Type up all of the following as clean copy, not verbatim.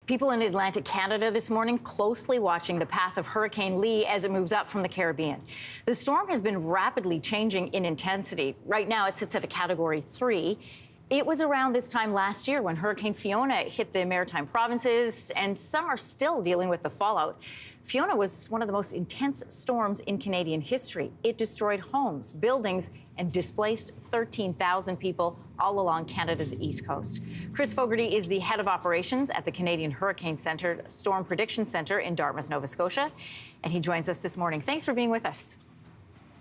People in Atlantic Canada this morning closely watching the path of Hurricane Lee as it moves up from the Caribbean. The storm has been rapidly changing in intensity. Right now, it sits at a Category 3. It was around this time last year when Hurricane Fiona hit the Maritime provinces, and some are still dealing with the fallout. Fiona was one of the most intense storms in Canadian history. It destroyed homes, buildings, and displaced 13,000 people all along Canada's east coast. Chris Fogarty is the head of operations at the Canadian Hurricane Centre Storm Prediction Centre in Dartmouth, Nova Scotia, and he joins us this morning. Thanks for being with us.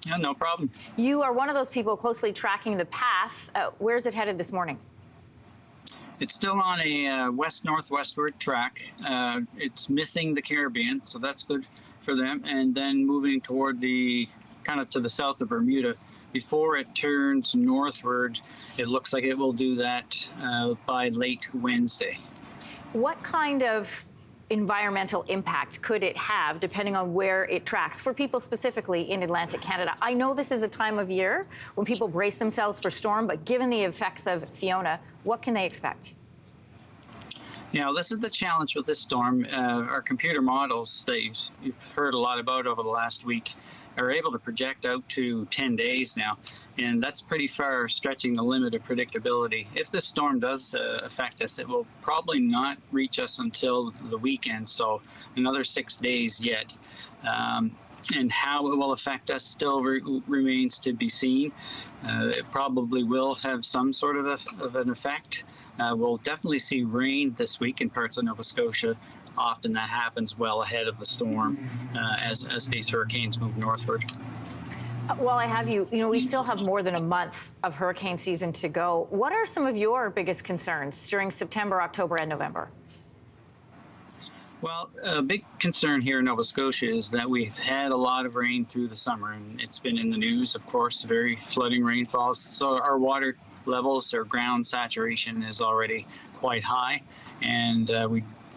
Yeah, no problem. You are one of those people closely tracking the path. Where's it headed this morning? It's still on a west-northwestward track. It's missing the Caribbean, so that's good for them. And then moving toward the kind of to the south of Bermuda. Before it turns northward, it looks like it will do that by late Wednesday. What kind of environmental impact could it have, depending on where it tracks, for people specifically in Atlantic Canada? I know this is a time of year when people brace themselves for storm, but given the effects of Fiona, what can they expect? You know, this is the challenge with this storm. Our computer models that you've heard a lot about over the last week are able to project out to 10 days now. And that's pretty far stretching the limit of predictability. If this storm does affect us, it will probably not reach us until the weekend, so another 6 days yet. And how it will affect us still remains to be seen. It probably will have some sort of an effect. We'll definitely see rain this week in parts of Nova Scotia. Often that happens well ahead of the storm as these hurricanes move northward. While I have you, we still have more than a month of hurricane season to go. What are some of your biggest concerns during September, October, and November? Well, a big concern here in Nova Scotia is that we've had a lot of rain through the summer, and it's been in the news, of course, very flooding rainfalls. So our water levels, our ground saturation is already quite high, and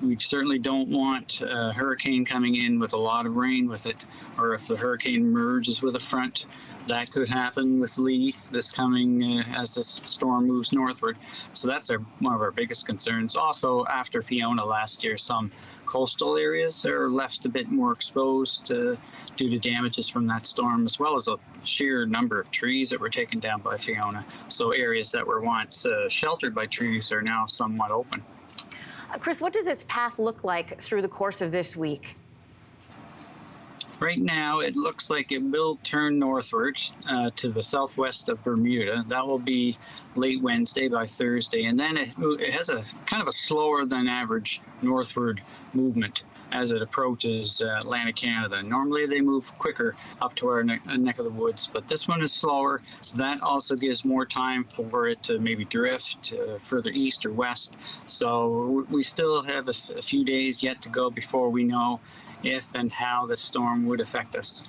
we certainly don't want a hurricane coming in with a lot of rain with it, or if the hurricane merges with a front, that could happen with Lee this coming as this storm moves northward. So that's one of our biggest concerns. Also, after Fiona last year, some coastal areas are left a bit more exposed due to damages from that storm, as well as a sheer number of trees that were taken down by Fiona. So areas that were once sheltered by trees are now somewhat open. Chris, what does its path look like through the course of this week? Right now, it looks like it will turn northward to the southwest of Bermuda. That will be late Wednesday by Thursday. And then it has a kind of a slower than average northward movement as it approaches Atlantic Canada. Normally they move quicker up to our neck of the woods, but this one is slower, so that also gives more time for it to maybe drift further east or west. So we still have a few days yet to go before we know if and how the storm would affect us.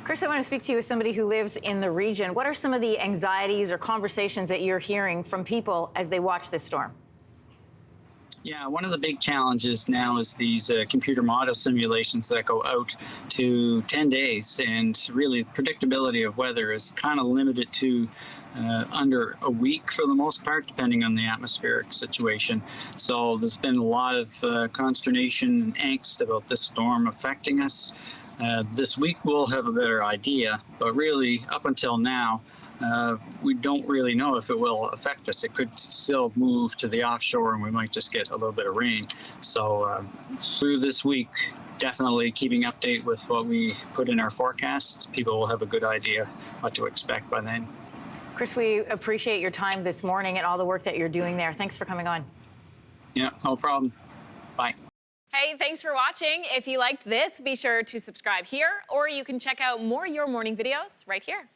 Chris, I want to speak to you as somebody who lives in the region. What are some of the anxieties or conversations that you're hearing from people as they watch this storm? Yeah, one of the big challenges now is these computer model simulations that go out to 10 days, and really predictability of weather is kind of limited to under a week for the most part, depending on the atmospheric situation. So there's been a lot of consternation and angst about this storm affecting us. This week we'll have a better idea, but really up until now, we don't really know if it will affect us. It could still move to the offshore and we might just get a little bit of rain. So through this week, definitely keeping update with what we put in our forecasts. People will have a good idea what to expect by then. Chris, we appreciate your time this morning and all the work that you're doing there. Thanks for coming on. Yeah, no problem. Bye. Hey, thanks for watching. If you liked this, be sure to subscribe here, or you can check out more Your Morning videos right here.